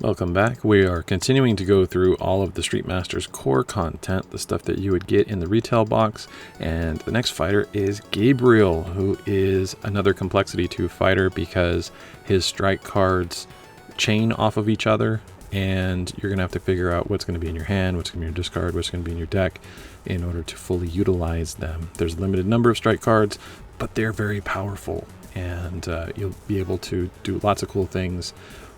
Welcome back. We are continuing to go through all of the Street Master's core content, the stuff that you would get in the retail box. And the next fighter is Gabriel, who is another Complexity 2 fighter because his strike cards chain off of each other. And you're going to have to figure out what's going to be in your hand, what's going to be in your discard, what's going to be in your deck in order to fully utilize them. There's a limited number of strike cards, but they're very powerful. And you'll be able to do lots of cool things.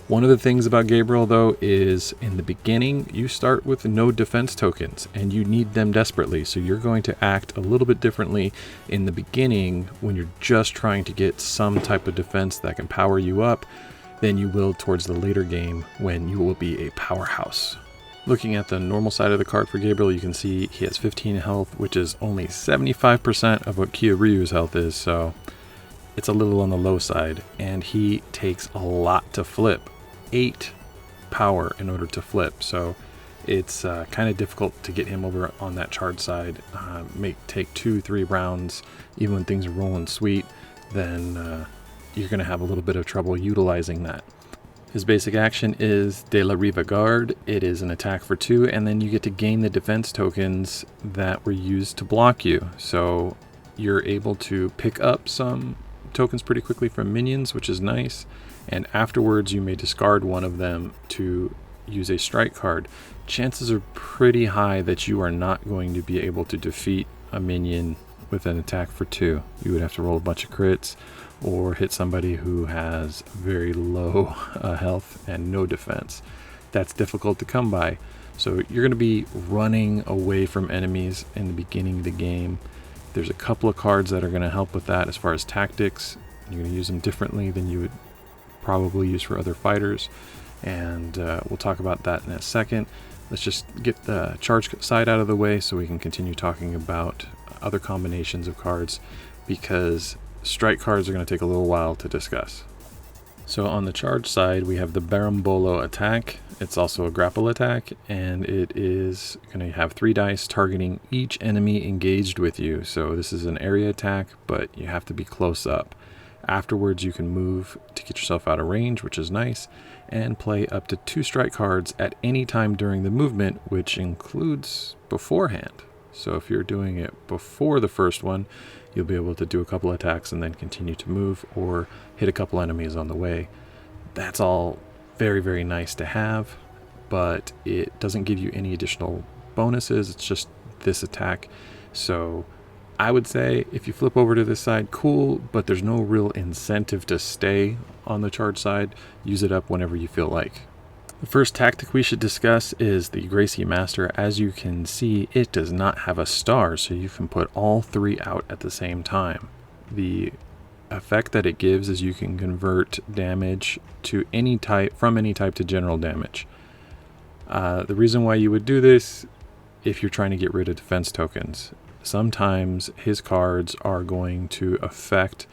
One of the things about Gabriel, though, is in the beginning, you start with no defense tokens, and you need them desperately. So you're going to act a little bit differently in the beginning when you're just trying to get some type of defense that can power you up than you will towards the later game when you will be a powerhouse. Looking at the normal side of the card for Gabriel, you can see he has 15 health, which is only 75% of what Kyoryu's health is, so it's a little on the low side, and he takes a lot to flip. 8 power in order to flip, so it's kind of difficult to get him over on that charge side. Take 2-3 rounds even when things are rolling sweet, then you're going to have a little bit of trouble utilizing that. His basic action is De La Riva Guard. It is an attack for 2, and then you get to gain the defense tokens that were used to block you, so you're able to pick up some tokens pretty quickly from minions, which is nice. And afterwards you may discard one of them to use a strike card. Chances are pretty high that you are not going to be able to defeat a minion with an attack for 2. You would have to roll a bunch of crits or hit somebody who has very low health and no defense. That's difficult to come by. So you're going to be running away from enemies in the beginning of the game. There's a couple of cards that are going to help with that as far as tactics. You're going to use them differently than you would probably use for other fighters, and we'll talk about that in a second. Let's just get the charge side out of the way so we can continue talking about other combinations of cards, because strike cards are going to take a little while to discuss. So on the charge side, we have the Barambolo attack. It's also a grapple attack, and it is going to have 3 dice targeting each enemy engaged with you. So this is an area attack, but you have to be close up. Afterwards, you can move to get yourself out of range, which is nice, and play up to 2 strike cards at any time during the movement, which includes beforehand. So if you're doing it before the first one, you'll be able to do a couple attacks and then continue to move or hit a couple enemies on the way. That's all very, very nice to have, but it doesn't give you any additional bonuses. It's just this attack. So I would say if you flip over to this side, cool, but there's no real incentive to stay on the charge side. Use it up whenever you feel like. The first tactic we should discuss is the Gracie Master. As you can see, it does not have a star, so you can put all 3 out at the same time. The effect that it gives is you can convert damage to any type, from any type to general damage. The reason why you would do this, if you're trying to get rid of defense tokens. Sometimes his cards are going to affect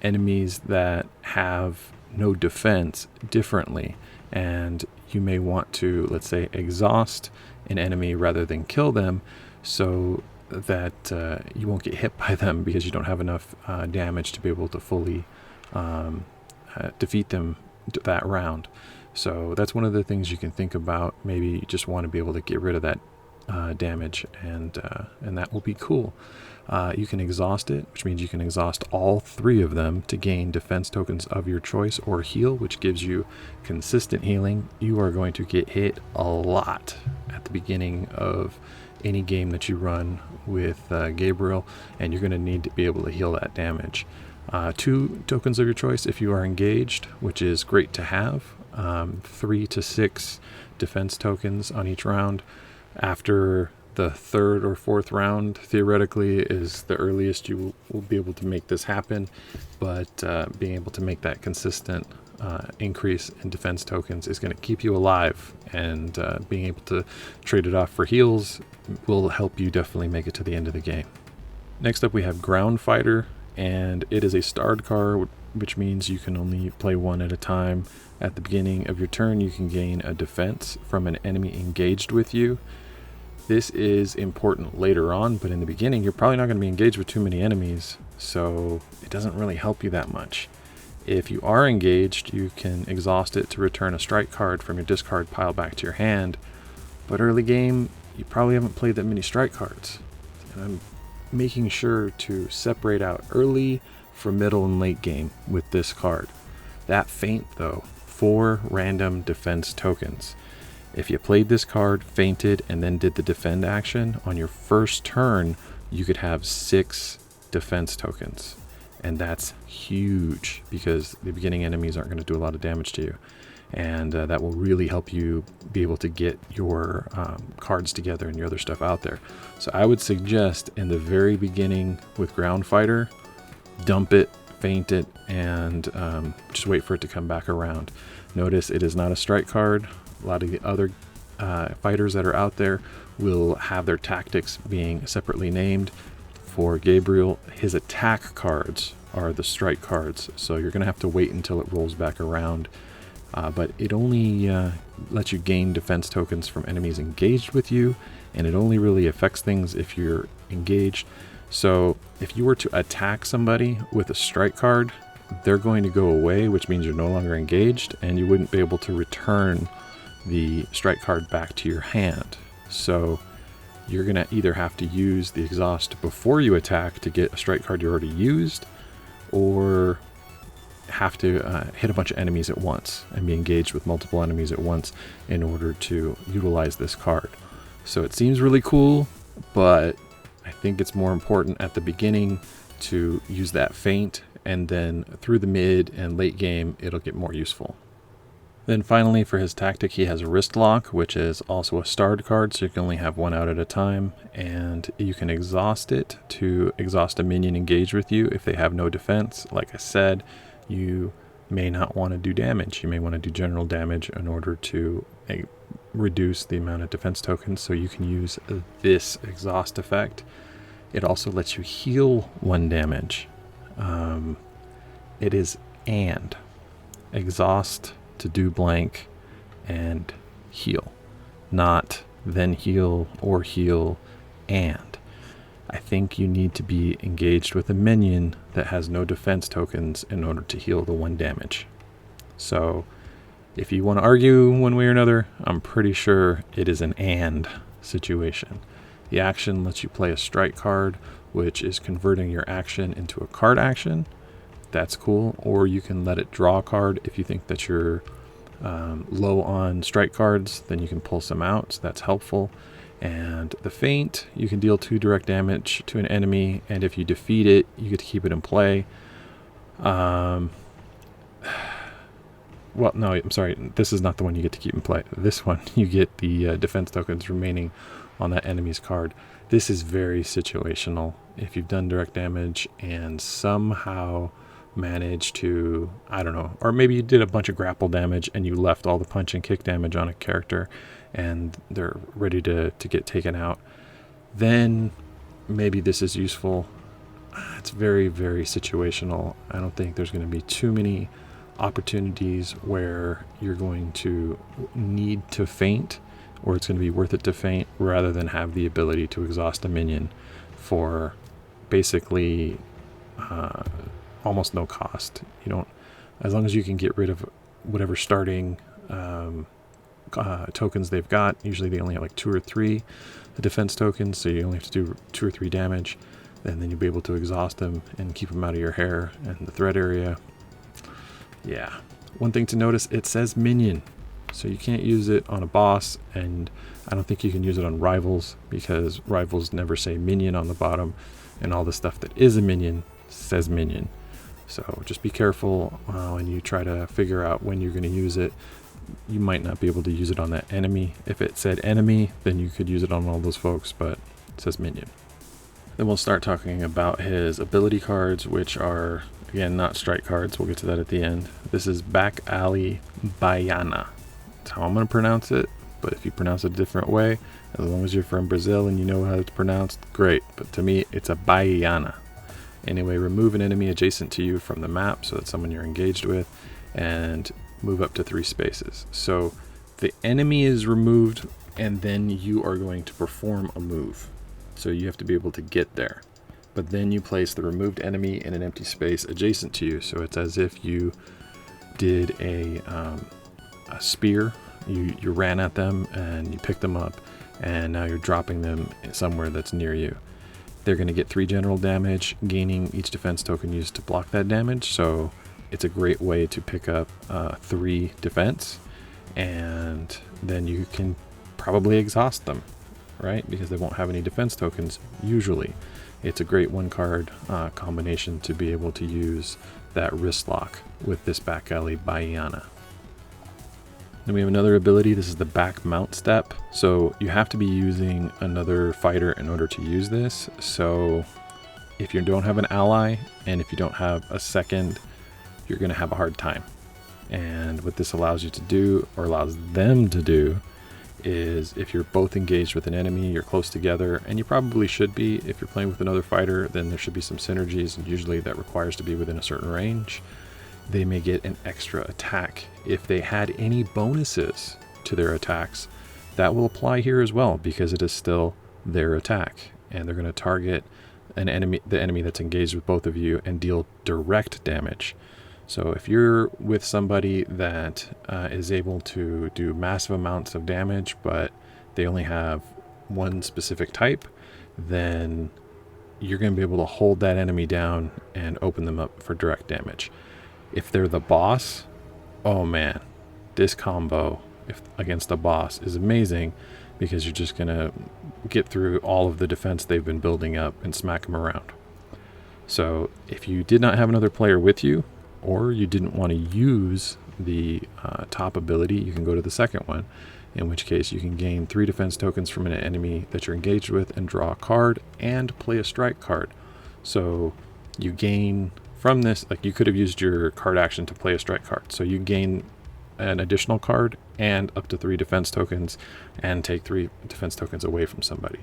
enemies that have no defense differently, and you may want to, let's say, exhaust an enemy rather than kill them, so that you won't get hit by them because you don't have enough damage to be able to fully defeat them that round. So that's one of the things you can think about. Maybe you just want to be able to get rid of that damage, and that will be cool. You can exhaust it, which means you can exhaust all 3 of them to gain defense tokens of your choice, or heal, which gives you consistent healing. You are going to get hit a lot at the beginning of any game that you run with Gabriel, and you're going to need to be able to heal that damage. 2 tokens of your choice if you are engaged, which is great to have. 3 to 6 defense tokens on each round. After the 3rd or 4th round, theoretically, is the earliest you will be able to make this happen, but being able to make that consistent increase in defense tokens is going to keep you alive, and being able to trade it off for heals will help you definitely make it to the end of the game. Next up, we have Ground Fighter, and it is a starred card, which means you can only play 1 at a time. At the beginning of your turn, you can gain a defense from an enemy engaged with you. This is important later on, but in the beginning, you're probably not going to be engaged with too many enemies, so it doesn't really help you that much. If you are engaged, you can exhaust it to return a strike card from your discard pile back to your hand. But early game, you probably haven't played that many strike cards. And I'm making sure to separate out early from middle and late game with this card. That feint though, 4 random defense tokens. If you played this card, feinted, and then did the defend action, on your first turn, you could have 6 defense tokens. And that's huge because the beginning enemies aren't going to do a lot of damage to you. And that will really help you be able to get your cards together and your other stuff out there. So I would suggest in the very beginning with Ground Fighter, dump it, feint it, and just wait for it to come back around. Notice it is not a strike card. A lot of the other fighters that are out there will have their tactics being separately named. For Gabriel, his attack cards are the strike cards, so you're going to have to wait until it rolls back around. But it only lets you gain defense tokens from enemies engaged with you, and it only really affects things if you're engaged. So if you were to attack somebody with a strike card, they're going to go away, which means you're no longer engaged, and you wouldn't be able to return the strike card back to your hand. So you're going to either have to use the exhaust before you attack to get a strike card you already used, or have to hit a bunch of enemies at once and be engaged with multiple enemies at once in order to utilize this card. So it seems really cool, but I think it's more important at the beginning to use that feint, and then through the mid and late game it'll get more useful. Then finally, for his tactic, he has a wrist lock, which is also a starred card, so you can only have one out at a time, and you can exhaust it to exhaust a minion engaged with you if they have no defense. Like I said, you may not want to do damage. You may want to do general damage in order to reduce the amount of defense tokens, so you can use this exhaust effect. It also lets you heal 1 damage. It is and exhaust to do blank and heal, not then heal or heal and. I think you need to be engaged with a minion that has no defense tokens in order to heal the 1 damage. So if you want to argue one way or another, I'm pretty sure it is an and situation. The action lets you play a strike card, which is converting your action into a card action. That's cool. Or you can let it draw a card if you think that you're low on strike cards, then you can pull some out, so that's helpful. And the feint, you can deal 2 direct damage to an enemy, and if you defeat it, you get to keep it in play. Well, no, I'm sorry, this is not the one you get to keep in play. This one, you get the defense tokens remaining on that enemy's card. This is very situational. If you've done direct damage and somehow managed to, I don't know, or maybe you did a bunch of grapple damage and you left all the punch and kick damage on a character and they're ready to get taken out, then maybe this is useful. It's very, very situational. I don't think there's going to be too many opportunities where you're going to need to feint, or it's going to be worth it to feint rather than have the ability to exhaust a minion for basically almost no cost. You don't, as long as you can get rid of whatever starting tokens they've got. Usually they only have like 2 or 3 defense tokens, so you only have to do 2 or 3 damage, and then you'll be able to exhaust them and keep them out of your hair and the thread area. Yeah. One thing to notice, it says minion, so you can't use it on a boss, and I don't think you can use it on rivals because rivals never say minion on the bottom, and all the stuff that is a minion says minion. So just be careful when you try to figure out when you're going to use it. You might not be able to use it on that enemy. If it said enemy, then you could use it on all those folks, but it says minion. Then we'll start talking about his ability cards, which are, again, not strike cards. We'll get to that at the end. This is Back Alley Baiana. That's how I'm going to pronounce it, but if you pronounce it a different way, as long as you're from Brazil and you know how it's pronounced, great. But to me, it's a Baiana. Anyway, remove an enemy adjacent to you from the map, so that's someone you're engaged with, and move up to 3 spaces. So the enemy is removed, and then you are going to perform a move. So you have to be able to get there. but then you place the removed enemy in an empty space adjacent to you. So it's as if you did a spear. You ran at them and you picked them up, and now you're dropping them somewhere that's near you. They're going to get 3 general damage, gaining each defense token used to block that damage. So it's a great way to pick up 3 defense, and then you can probably exhaust them, right? Because they won't have any defense tokens usually. It's a great 1-card combination to be able to use that wrist lock with this back alley Baiana. Then we have another ability. This is the back mount step. So you have to be using another fighter in order to use this. So if you don't have an ally and if you don't have a second, you're going to have a hard time. And what this allows you to do, or allows them to do, is if you're both engaged with an enemy, you're close together, and you probably should be. If you're playing with another fighter, then there should be some synergies, and usually that requires to be within a certain range. They may get an extra attack. If they had any bonuses to their attacks, that will apply here as well, because it is still their attack, and they're going to target the enemy that's engaged with both of you and deal direct damage. So if you're with somebody that is able to do massive amounts of damage, but they only have one specific type, then you're going to be able to hold that enemy down and open them up for direct damage. If they're the boss, oh man, this combo against the boss is amazing, because you're just going to get through all of the defense they've been building up and smack them around. So if you did not have another player with you, or you didn't want to use the top ability, you can go to the second one, in which case you can gain 3 defense tokens from an enemy that you're engaged with and draw a card and play a strike card. So you gain from this, like you could have used your card action to play a strike card. So you gain an additional card and up to 3 defense tokens, and take 3 defense tokens away from somebody.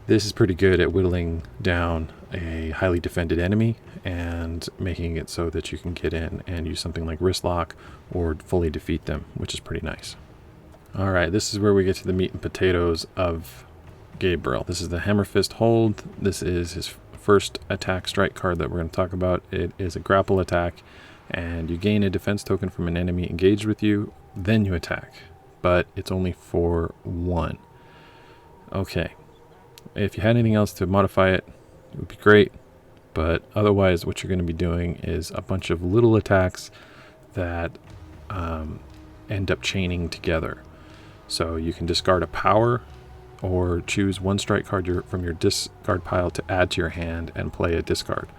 This is pretty good at whittling down a highly defended enemy and making it so that you can get in and use something like wrist lock or fully defeat them, which is pretty nice. All right, this is where we get to the meat and potatoes of Gabriel. This is the Hammer Fist Hold. This is his first attack strike card that we're going to talk about. It is a grapple attack, and you gain a defense token from an enemy engaged with you, then you attack, but it's only for 1. Okay. If you had anything else to modify it, it would be great. But otherwise, what you're going to be doing is a bunch of little attacks that end up chaining together. So you can discard a power, or choose 1 strike card from your discard pile to add to your hand and play a discard.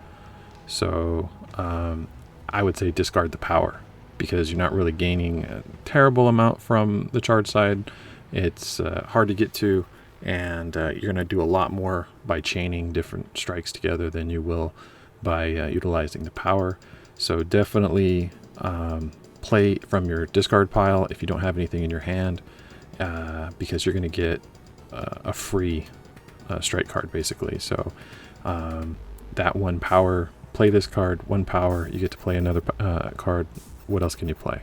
So I would say discard the power, because you're not really gaining a terrible amount from the charge side. It's hard to get to. And you're going to do a lot more by chaining different strikes together than you will by utilizing the power. So definitely play from your discard pile if you don't have anything in your hand, because you're going to get a free strike card basically. So that 1 power, play this card, 1 power, you get to play another card. What else can you play?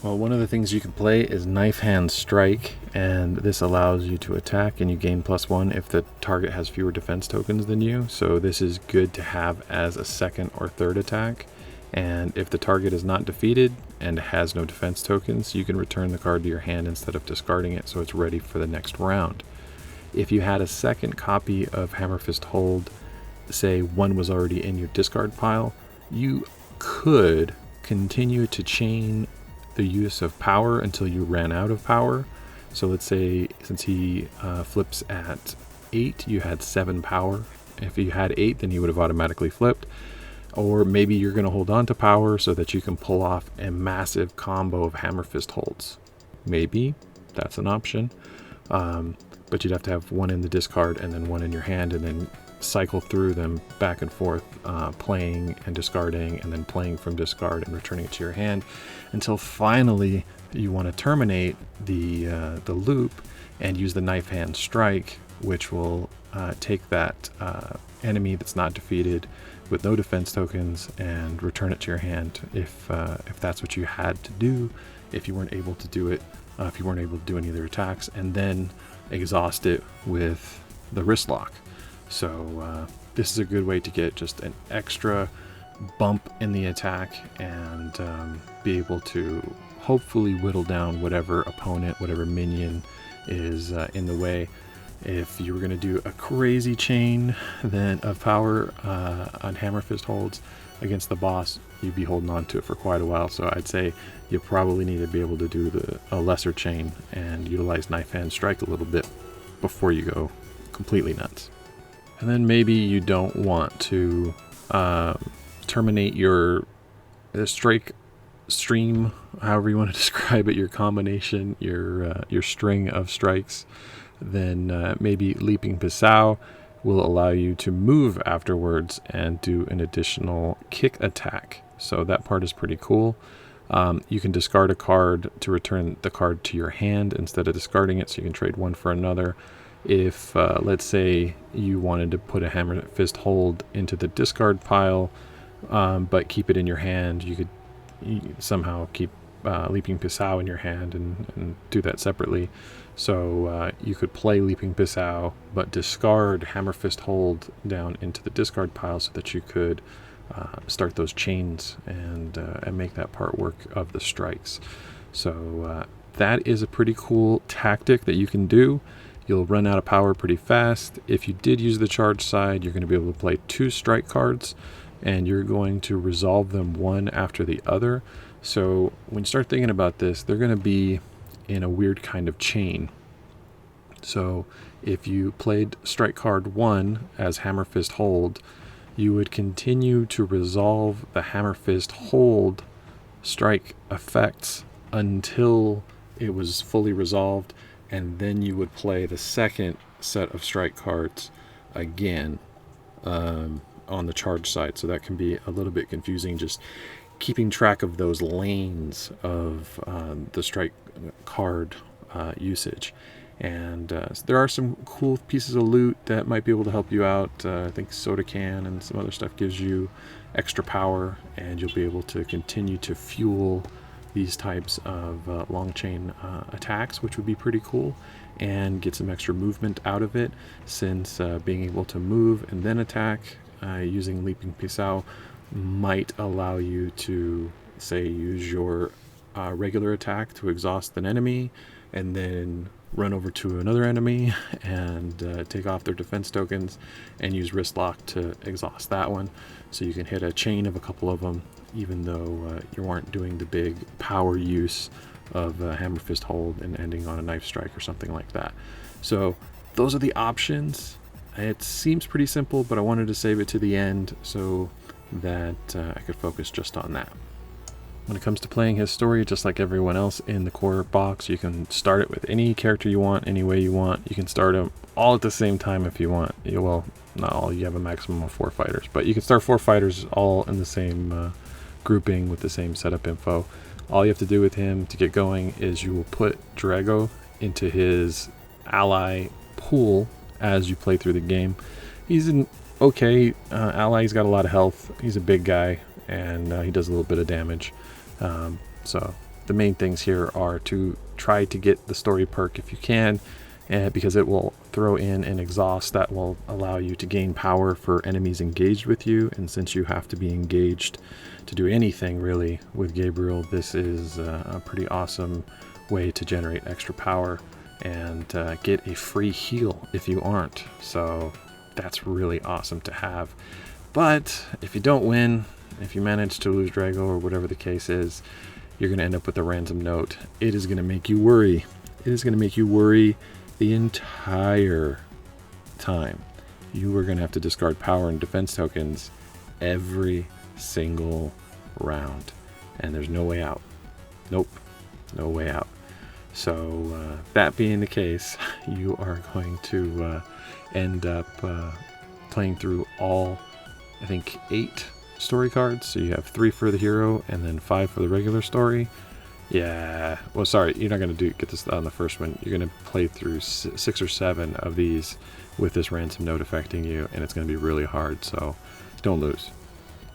Well, one of the things you can play is Knife Hand Strike, and this allows you to attack and you gain +1 if the target has fewer defense tokens than you. So this is good to have as a second or third attack. And if the target is not defeated and has no defense tokens, you can return the card to your hand instead of discarding it, so it's ready for the next round. If you had a second copy of Hammer Fist Hold, say 1 was already in your discard pile, you could continue to chain the use of power until you ran out of power. So let's say since he flips at 8, you had 7 power. If you had 8, then he would have automatically flipped. Or maybe you're going to hold on to power so that you can pull off a massive combo of Hammer Fist Holds. Maybe that's an option. But you'd have to have 1 in the discard and then 1 in your hand, and then cycle through them back and forth, playing and discarding, and then playing from discard and returning it to your hand, until finally you want to terminate the loop and use the Knife Hand Strike, which will take that enemy that's not defeated with no defense tokens and return it to your hand if that's what you had to do, if you weren't able to do it, if you weren't able to do any other attacks, and then exhaust it with the wrist lock. So this is a good way to get just an extra bump in the attack and be able to hopefully whittle down whatever opponent, whatever minion is in the way. If you were going to do a crazy chain then of power on hammer fist holds against the boss, you'd be holding on to it for quite a while. So I'd say you probably need to be able to do a lesser chain and utilize knife hand strike a little bit before you go completely nuts. And then maybe you don't want to terminate your strike stream, however you want to describe it, your combination, your string of strikes. Then maybe Leaping Pisau will allow you to move afterwards and do an additional kick attack. So that part is pretty cool. You can discard a card to return the card to your hand instead of discarding it, so you can trade one for another. If, let's say, you wanted to put a hammer fist hold into the discard pile, but keep it in your hand, you could somehow keep Leaping Pisau in your hand and do that separately. So you could play Leaping Pisau, but discard hammer fist hold down into the discard pile so that you could start those chains and make that part work of the strikes. So that is a pretty cool tactic that you can do. You'll run out of power pretty fast. If you did use the charge side, you're going to be able to play 2 strike cards, and you're going to resolve them one after the other. So when you start thinking about this, they're going to be in a weird kind of chain. So if you played strike card 1 as hammer fist hold, you would continue to resolve the hammer fist hold strike effects until it was fully resolved, and then you would play the second set of strike cards again on the charge side. So that can be a little bit confusing, just keeping track of those lanes of the strike card usage. And there are some cool pieces of loot that might be able to help you out. I think soda can and some other stuff gives you extra power, and you'll be able to continue to fuel these types of long chain attacks, which would be pretty cool, and get some extra movement out of it, since being able to move and then attack using Leaping Pisau might allow you to, say, use your regular attack to exhaust an enemy, and then run over to another enemy and take off their defense tokens, and use wrist lock to exhaust that one. So you can hit a chain of a couple of them, even though you aren't doing the big power use of hammer fist hold and ending on a knife strike or something like that. So those are the options. It seems pretty simple, but I wanted to save it to the end so that I could focus just on that. When it comes to playing his story, just like everyone else in the core box, you can start it with any character you want, any way you want. You can start them all at the same time if you want. Well, not all, you have a maximum of 4 fighters, but you can start 4 fighters all in the same grouping with the same setup info. All you have to do with him to get going is you will put Drago into his ally pool as you play through the game. He's an okay ally. He's got a lot of health. He's a big guy, and he does a little bit of damage. So the main things here are to try to get the story perk if you can, because it will throw in an exhaust that will allow you to gain power for enemies engaged with you. And since you have to be engaged to do anything really with Gabriel, this is a pretty awesome way to generate extra power and get a free heal if you aren't. So that's really awesome to have. But if you don't win, if you manage to lose Drago or whatever the case is, you're going to end up with a ransom note. It is going to make you worry. It is going to make you worry the entire time. You are going to have to discard power and defense tokens every single round. And there's no way out. Nope. No way out. So that being the case, you are going to end up playing through all, I think, 8 story cards. So you have 3 for the hero and then 5 for the regular story. Yeah, well, sorry, you're not going to get this on the first one. You're going to play through 6 or 7 of these with this ransom note affecting you, and it's going to be really hard, so don't lose.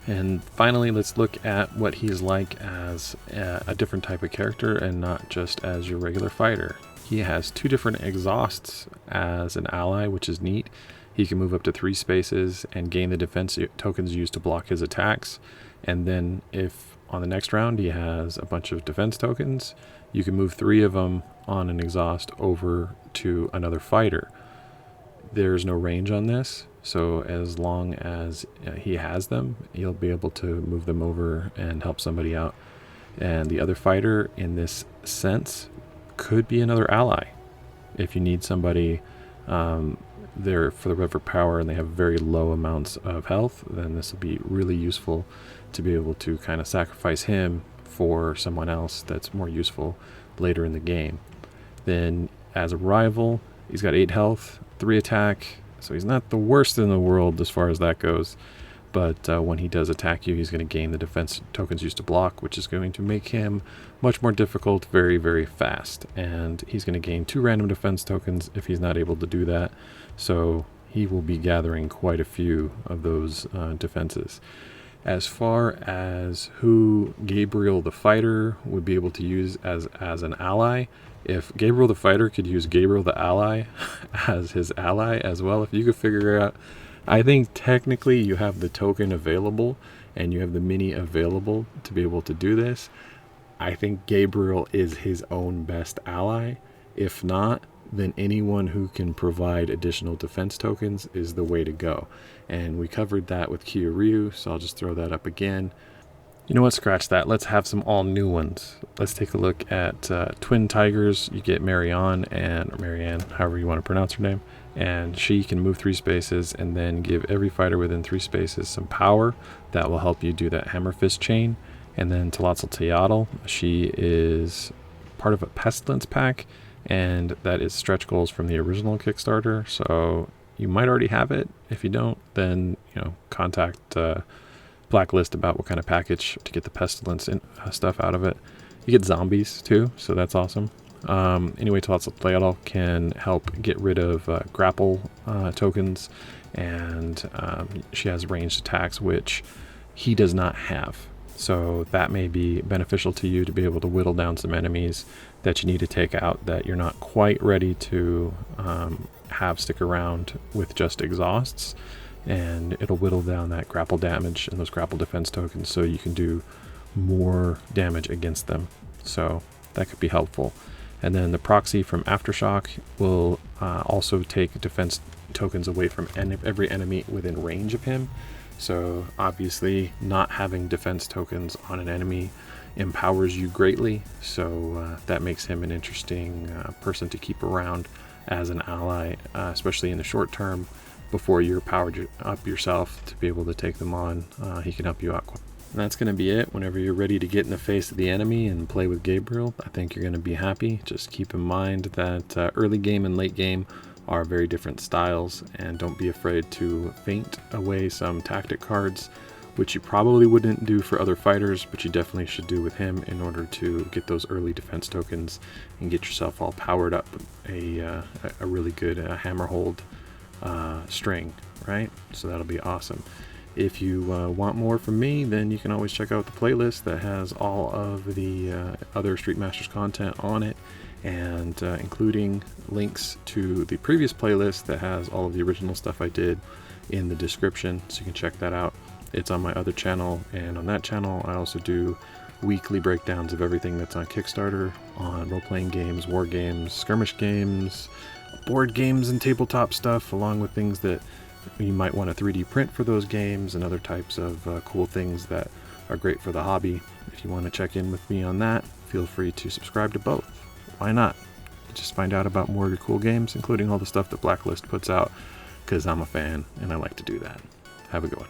And finally, let's look at what he's like as a different type of character and not just as your regular fighter. He has 2 different exhausts as an ally, which is neat. he can move up to 3 spaces and gain the defense tokens used to block his attacks. And then if on the next round he has a bunch of defense tokens, you can move 3 of them on an exhaust over to another fighter. There's no range on this, so as long as he has them, he'll be able to move them over and help somebody out. And the other fighter, in this sense, could be another ally. If you need somebody there for the river power and they have very low amounts of health, then this will be really useful to be able to kind of sacrifice him for someone else that's more useful later in the game. Then as a rival, he's got 8 health, 3 attack, so he's not the worst in the world as far as that goes. But when he does attack you, he's going to gain the defense tokens used to block, which is going to make him much more difficult very, very fast. And he's going to gain 2 random defense tokens if he's not able to do that. So he will be gathering quite a few of those defenses. As far as who Gabriel the Fighter would be able to use as an ally, if Gabriel the Fighter could use Gabriel the Ally as his ally as well, if you could figure out, I think technically you have the token available and you have the mini available to be able to do this. I think Gabriel is his own best ally. If not, then anyone who can provide additional defense tokens is the way to go. And we covered that with Kyoryu, so I'll just throw that up again. You know what, scratch that. Let's have some all new ones. Let's take a look at Twin Tigers. You get Marianne, however you want to pronounce her name. And she can move 3 spaces and then give every fighter within 3 spaces some power. That will help you do that Hammer Fist chain. And then Teotl, she is part of a Pestilence pack, and that is stretch goals from the original Kickstarter. So you might already have it. If you don't, then contact Blacklist about what kind of package to get the Pestilence stuff out of it. You get zombies too, so that's awesome. Anyway, Teotl can help get rid of grapple tokens, and she has ranged attacks, which he does not have. So that may be beneficial to you to be able to whittle down some enemies that you need to take out that you're not quite ready to have stick around with just exhausts. And it'll whittle down that grapple damage and those grapple defense tokens so you can do more damage against them. So that could be helpful. And then the proxy from Aftershock will also take defense tokens away from every enemy within range of him. So obviously not having defense tokens on an enemy empowers you greatly. So that makes him an interesting person to keep around as an ally, especially in the short term before you're powered up yourself to be able to take them on. He can help you out. And that's going to be it. Whenever you're ready to get in the face of the enemy and play with Gabriel, I think you're going to be happy. Just keep in mind that early game and late game are very different styles, and don't be afraid to feint away some tactic cards, which you probably wouldn't do for other fighters, but you definitely should do with him in order to get those early defense tokens and get yourself all powered up a really good hammer hold string, right? So that'll be awesome. If you want more from me, then you can always check out the playlist that has all of the other Street Masters content on it, and including links to the previous playlist that has all of the original stuff I did in the description, so you can check that out. It's on my other channel, and on that channel I also do weekly breakdowns of everything that's on Kickstarter, on role-playing games, war games, skirmish games, board games and tabletop stuff, along with things that you might want to 3D print for those games and other types of cool things that are great for the hobby. If you want to check in with me on that, feel free to subscribe to both. Why not? Just find out about more of your cool games, including all the stuff that Blacklist puts out, because I'm a fan and I like to do that. Have a good one.